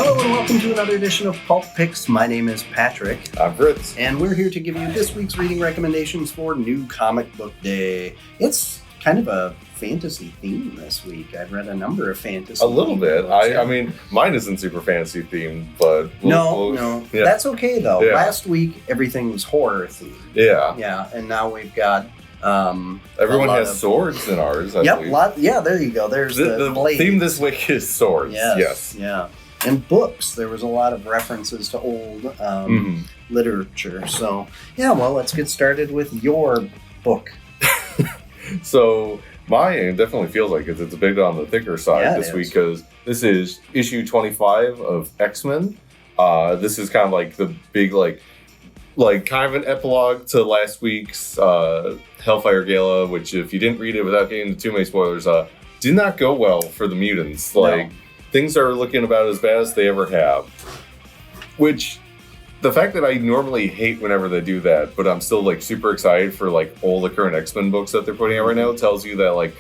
Hello and welcome to another edition of Pulp Picks. My name is Patrick. I'm Fritz. And we're here to give you this week's reading recommendations for New Comic Book Day. It's kind of a fantasy theme this week. I've read a number of fantasy. A little bit. Books. I mean, mine isn't super fantasy themed, but No. Yeah. That's okay though. Yeah. Last week everything was horror themed. Yeah. Yeah, and now we've got Everyone has swords in ours. I believe. There you go. There's the blade. theme this week is swords. Yes. Yeah. And books. There was a lot of references to old literature. So, yeah, well, let's get started with your book. So, mine definitely feels like it's a bit on the thicker side this week because this is issue 25 of XMen. This is kind of like the big, like kind of an epilogue to last week's Hellfire Gala, which, if you didn't read it without getting into too many spoilers, did not go well for the mutants. Things are looking about as bad as they ever have. Which, the fact that I normally hate whenever they do that, but I'm still super excited for all the current X-Men books that they're putting out right now, tells you that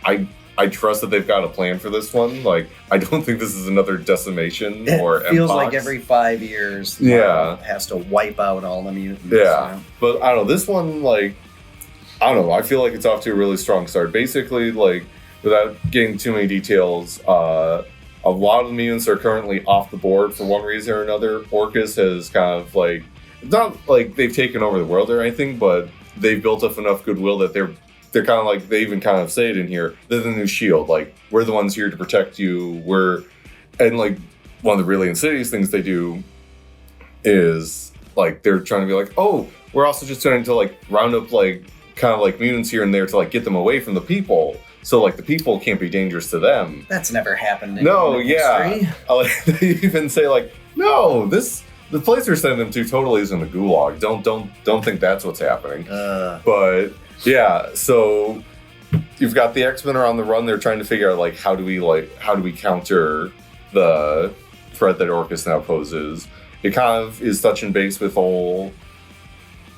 I trust that they've got a plan for this one. I don't think this is another decimation or It feels Mpox. like every 5 years has to wipe out all the mutants. Yeah. But I don't know, this one, I don't know, I feel like it's off to a really strong start. Basically, without getting too many details, a lot of the mutants are currently off the board for one reason or another. Orcus has kind of not like they've taken over the world or anything, but they've built up enough goodwill that they're kind of they even kind of say it in here, they're the new shield. We're the ones here to protect you. And one of the really insidious things they do is they're trying to be oh, we're also just trying to round up kind of mutants here and there to get them away from the people. So, the people can't be dangerous to them. That's never happened in history. They even say, no, the place they're sending them to totally isn't a gulag. Don't think that's what's happening. But, yeah, so you've got the X-Men are on the run. They're trying to figure out, how do we counter the threat that Orcus now poses. It kind of is touching base with all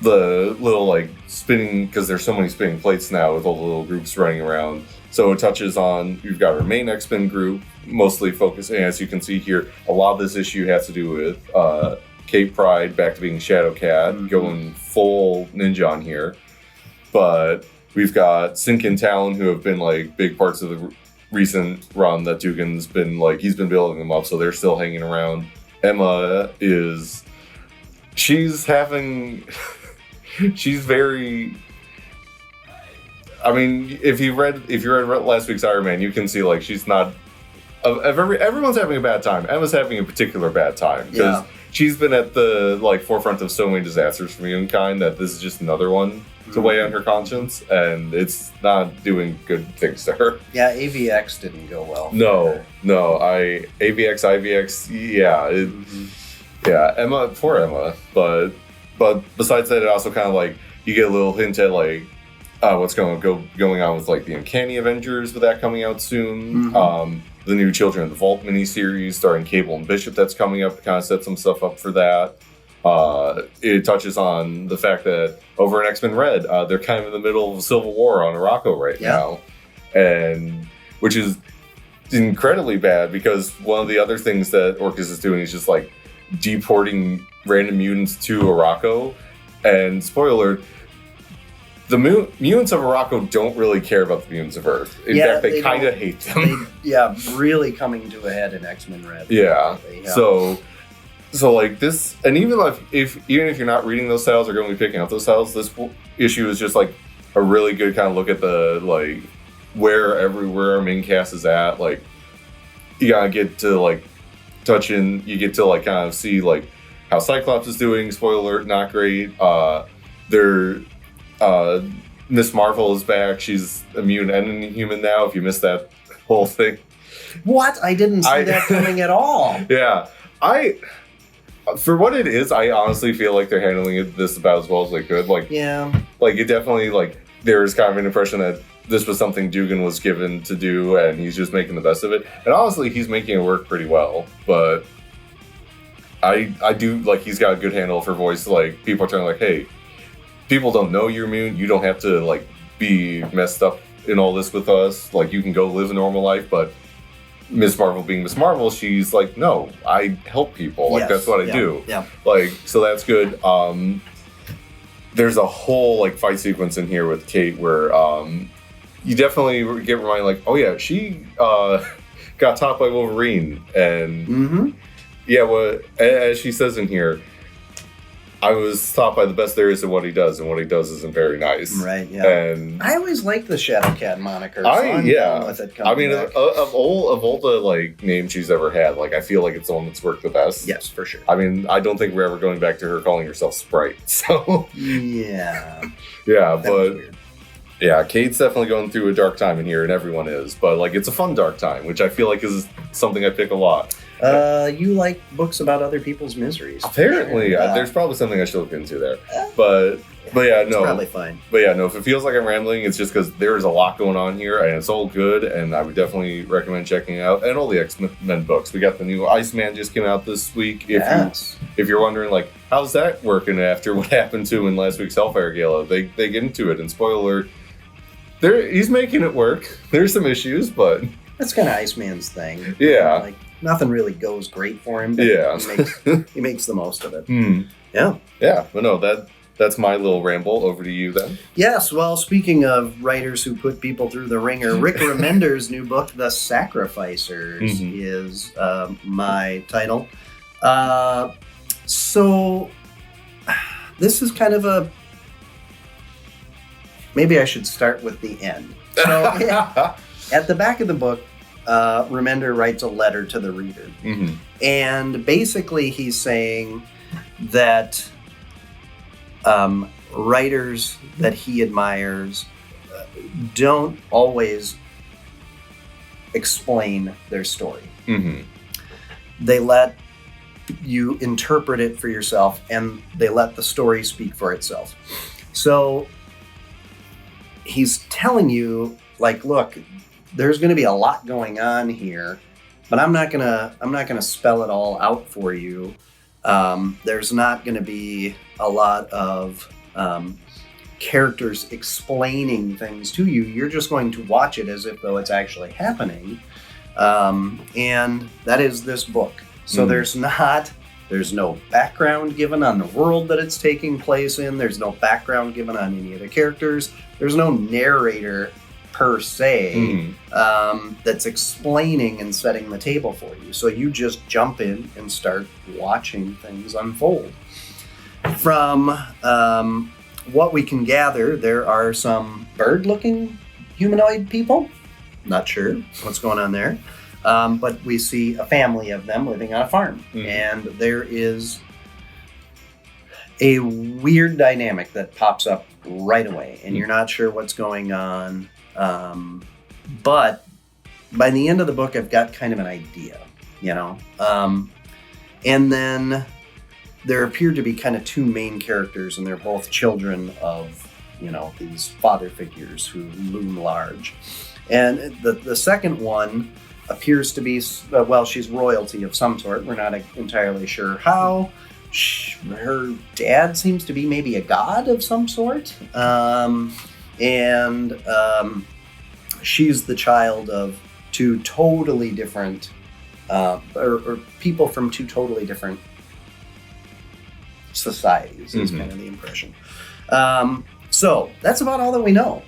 the little spinning, because there's so many spinning plates now with all the little groups running around. So it touches on, you've got our main X-Men group, mostly focusing, as you can see here, a lot of this issue has to do with Kate Pryde back to being Shadowcat, going full ninja on here. But we've got Sink and Talon, who have been big parts of the recent run that Dugan's been he's been building them up, so they're still hanging around. Emma she's very, I mean, if you read last week's Iron Man, you can see she's not. Everyone's having a bad time. Emma's having a particular bad time because she's been at the forefront of so many disasters for humankind that this is just another one to weigh on her conscience, and it's not doing good things to her. Yeah, AVX didn't go well. No, AVX, IVX, yeah, Emma, poor Emma, but besides that, it also kind of you get a little hint at what's going on with the Uncanny Avengers, with that coming out soon. The new Children of the Vault miniseries starring Cable and Bishop that's coming up to kind of set some stuff up for that. It touches on the fact that over in X-Men Red, they're kind of in the middle of a civil war on Arakko right now, and which is incredibly bad because one of the other things that Orcus is doing is just deporting random mutants to Arakko. And spoiler, the mutants of Arakko don't really care about the mutants of Earth. In fact, they kind of hate them. Really coming to a head in X-Men Red. Yeah. So this, and even if you're not reading those titles or going to be picking up those titles, this issue is just a really good kind of look at the where our main cast is at. You gotta get to you get to kind of see how Cyclops is doing. Spoiler alert, not great. Miss Marvel is back. She's immune and inhuman now, if you missed that whole thing. What? I didn't see that coming at all. Yeah. For what it is, I honestly feel they're handling this about as well as they could. It definitely, there's kind of an impression that this was something Dugan was given to do, and he's just making the best of it. And honestly, he's making it work pretty well. But I do, he's got a good handle for voice. People are telling hey, people don't know you're immune. You don't have to, be messed up in all this with us. You can go live a normal life, but Miss Marvel being Miss Marvel, she's like, no, I help people. Like, that's what I do. Yeah. Like, so that's good. There's a whole, like, fight sequence in here with Kate where you definitely get reminded, like, oh, yeah, she got topped by Wolverine. And, yeah, well, as she says in here, I was taught by the best there is at what he does, and what he does isn't very nice. Right, yeah. And I always liked the Shadowcat moniker. So with it I mean, back. of all the, like, names she's ever had, like, I feel like it's the one that's worked the best. Yes, for sure. I mean, I don't think we're ever going back to her calling herself Sprite, so... Yeah. Yeah, That was but... weird. Yeah, Kate's definitely going through a dark time in here, and everyone is. But, like, it's a fun dark time, which I feel like is something I pick a lot. You like books about other people's miseries. Apparently, Sure. there's probably something I should look into there. But yeah, It's no. probably fine. But yeah, no, if it feels like I'm rambling, it's just because there's a lot going on here, and it's all good, and I would definitely recommend checking it out. And all the X-Men books. We got the new Iceman just came out this week. If you're wondering, like, how's that working after what happened to him in last week's Hellfire Gala, they get into it, and spoiler, he's making it work. There's some issues, but... That's kind of Iceman's thing. Yeah. Like, nothing really goes great for him, but Yeah. he makes the most of it. Yeah. Yeah, but no, that's my little ramble. Over to you then. Yes, well, speaking of writers who put people through the ringer, Rick Remender's new book, The Sacrificers, is my title. So, this is kind of a... Maybe I should start with the end. So, at the back of the book, Remender writes a letter to the reader. And basically he's saying that writers that he admires don't always explain their story. They let you interpret it for yourself, and they let the story speak for itself. So he's telling you, like, look, there's going to be a lot going on here, but I'm not gonna spell it all out for you. There's not going to be a lot of characters explaining things to you. You're just going to watch it as if though it's actually happening, and that is this book. So there's no background given on the world that it's taking place in. There's no background given on any of the characters. There's no narrator per se that's explaining and setting the table for you. So you just jump in and start watching things unfold. From what we can gather, there are some bird-looking humanoid people. Not sure what's going on there. But we see a family of them living on a farm. And there is a weird dynamic that pops up right away, and you're not sure what's going on. But by the end of the book, I've got kind of an idea, and then there appear to be kind of two main characters, and they're both children of, these father figures who loom large. And the second one appears to be, she's royalty of some sort. We're not entirely sure how. Her dad seems to be maybe a god of some sort. And she's the child of two totally different, or people from two totally different societies, is kind of the impression. So that's about all that we know.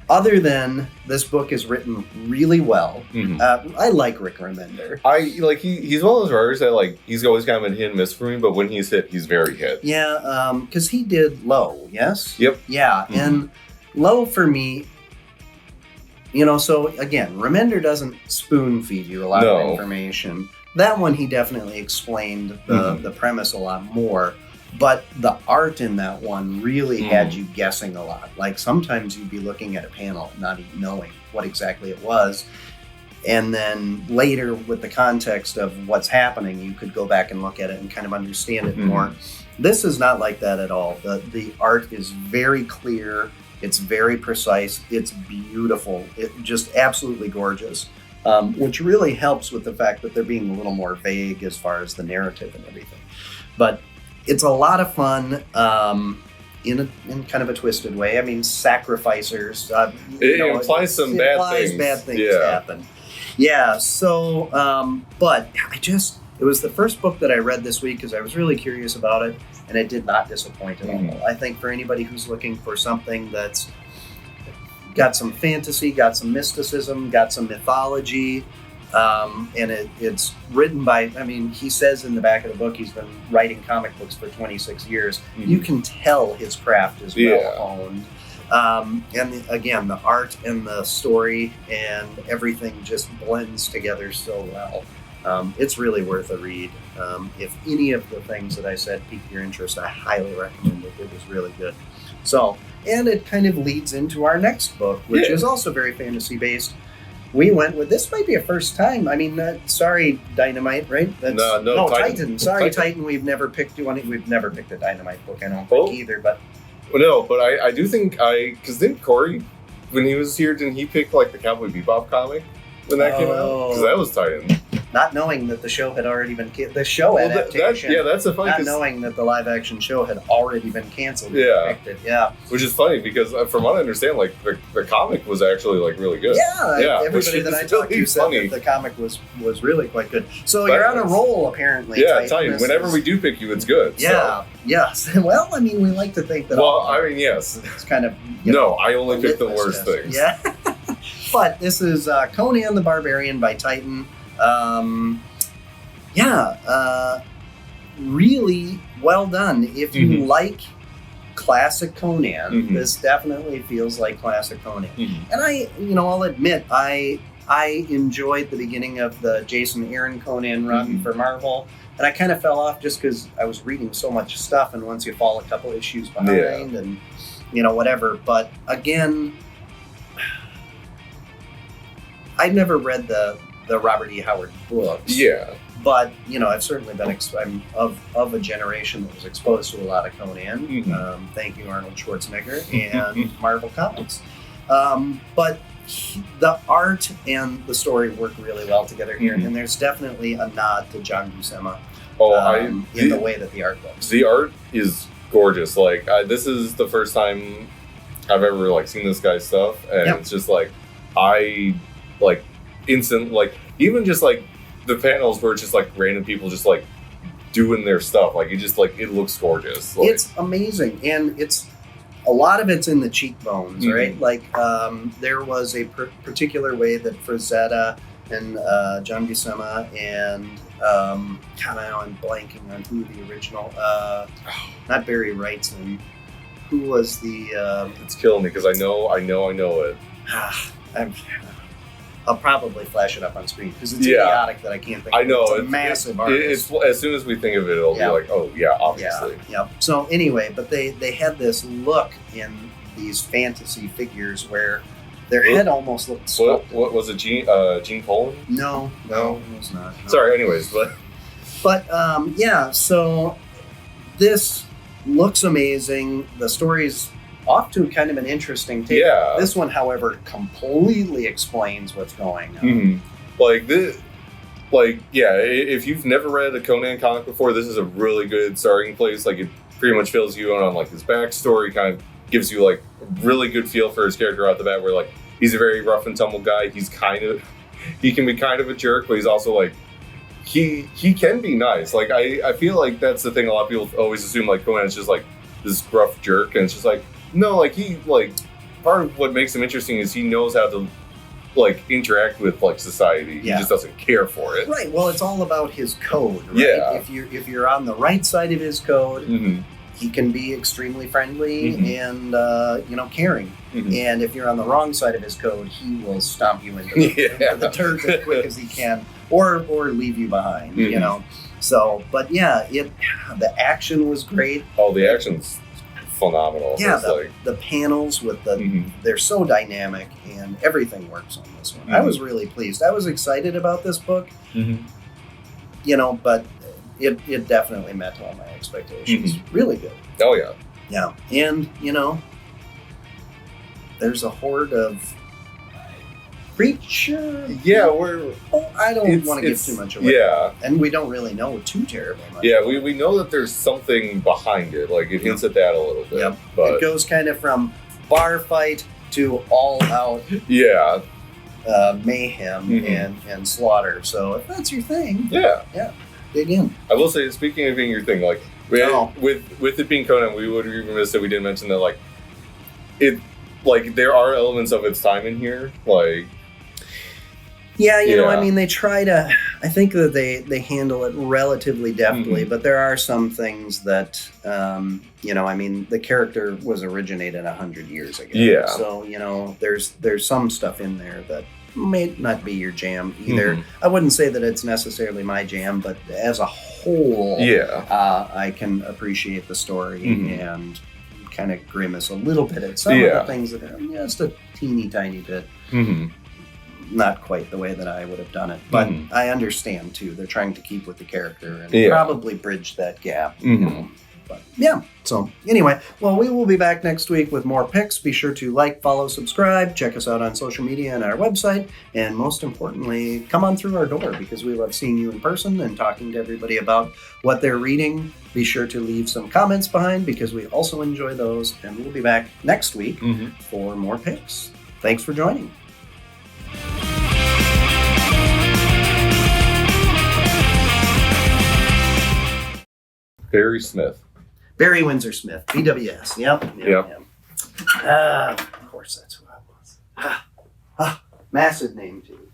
Other than this book is written really well. I like Rick Remender. He's one of those writers that, he's always kind of been hit and miss for me, but when he's hit, he's very hit. Yeah, because he did Low, yes? Yep. Yeah, and Low for me, so again, Remender doesn't spoon feed you a lot of information. That one, he definitely explained the premise a lot more. But the art in that one really had you guessing a lot. Like, sometimes you'd be looking at a panel not even knowing what exactly it was. And then later, with the context of what's happening, you could go back and look at it and kind of understand it more. This is not like that at all. The art is very clear. It's very precise. It's beautiful. It's just absolutely gorgeous. Which really helps with the fact that they're being a little more vague as far as the narrative and everything. But it's a lot of fun in kind of a twisted way. I mean, sacrificers. It implies some bad things. Bad things happen. Yeah, so, but it was the first book that I read this week because I was really curious about it, and it did not disappoint at all. I think for anybody who's looking for something that's got some fantasy, got some mysticism, got some mythology, and it's written by, I mean, he says in the back of the book he's been writing comic books for 26 years. You can tell his craft is well honed. And again, the art and the story and everything just blends together so well. It's really worth a read. If any of the things that I said piqued your interest, I highly recommend it. It was really good. So, and it kind of leads into our next book, which is also very fantasy based. We went with, this might be a first time. I mean, sorry, Dynamite, right? No, Titan. Sorry, Titan. We've never picked one. We've never picked a Dynamite book. I don't think either, but. Well, no, but I do think because didn't Corey, when he was here, didn't he pick like the Cowboy Bebop comic when that came out? Because that was Titan. Not knowing that the show had already been the show adaptation. That's a funny. Not knowing that the live action show had already been canceled. Which is funny because from what I understand, like the comic was actually like really good. Everybody that I talked to said that the comic was really quite good. So you're on a roll apparently. Titan. Whenever we do pick you, it's good. Yes. Well, I mean, we like to think that. Well, I mean, yes. It's kind of. I only pick the worst things. Yeah. But this is Conan the Barbarian by Titan. Really well done. If you like classic Conan, this definitely feels like classic Conan. And I'll admit, I enjoyed the beginning of the Jason Aaron Conan run for Marvel, and I kind of fell off just because I was reading so much stuff, and once you fall a couple issues behind, and whatever. But again, I'd never read the Robert E. Howard books. But, I've certainly been I'm of a generation that was exposed to a lot of Conan. Thank you, Arnold Schwarzenegger, and Marvel Comics. But the art and the story work really well together here, and there's definitely a nod to John Buscema in the way that the art looks. The art is gorgeous. Like, this is the first time I've ever, seen this guy's stuff, and it's just, instant, even just the panels where it's just random people just doing their stuff, it looks gorgeous. It's amazing, and it's a lot of it's in the cheekbones, right? There was a particular way that Frazetta and John Buscema and I'm blanking on who the original not Barry Wrightson, who was the it's killing me because I know it. I'll probably flash it up on screen because it's idiotic that I can't think of it. I know. It's a massive artist. As soon as we think of it, it'll be obviously. So anyway, but they had this look in these fantasy figures where their head almost looked sculpted. What was it, Gene Colan? No, it was not. No. Sorry, anyways. But so this looks amazing. The story's off to kind of an interesting take. This one, however, completely explains what's going on. If you've never read a Conan comic before, this is a really good starting place. It pretty much fills you in on his backstory, kind of gives you a really good feel for his character out the bat, where he's a very rough and tumble guy. He can be kind of a jerk, but he's also he can be nice. I feel that's the thing a lot of people always assume Conan's just this gruff jerk, and it's just no, he part of what makes him interesting is he knows how to interact with society. He just doesn't care for it. Right. Well, it's all about his code, right? If you're on the right side of his code, he can be extremely friendly and caring. And if you're on the wrong side of his code, he will stomp you into the turf as quick as he can, or leave you behind. So, but the action was great. Oh, the action's phenomenal. The panels with they're so dynamic, and everything works on this one. I was really pleased. I was excited about this book, but it definitely met all my expectations. Really good. Oh yeah. Yeah, and there's a horde of creature. I don't want to give too much away. And we don't really know too terribly much. We know that there's something behind it. It hints at that a little bit. But it goes kind of from bar fight to all out. mayhem and slaughter. So if that's your thing, dig in. I will say, speaking of being your thing, like with it being Conan, we would be remiss that we didn't mention that there are elements of its time in here, like. Yeah, you know, I mean, they try to. I think that they handle it relatively deftly, but there are some things that, you know, I mean, the character was originated 100 years ago. Yeah. So, you know, there's some stuff in there that may not be your jam either. I wouldn't say that it's necessarily my jam, but as a whole, I can appreciate the story and kind of grimace a little bit at some of the things that are just a teeny tiny bit. Not quite the way that I would have done it, but I understand too. They're trying to keep with the character and probably bridge that gap. You know? But yeah. So anyway, well, we will be back next week with more picks. Be sure to like, follow, subscribe, check us out on social media and our website, and most importantly, come on through our door because we love seeing you in person and talking to everybody about what they're reading. Be sure to leave some comments behind because we also enjoy those, and we'll be back next week for more picks. Thanks for joining. Barry Windsor Smith, BWS. Yep. Of course, that's who I was. Massive name too.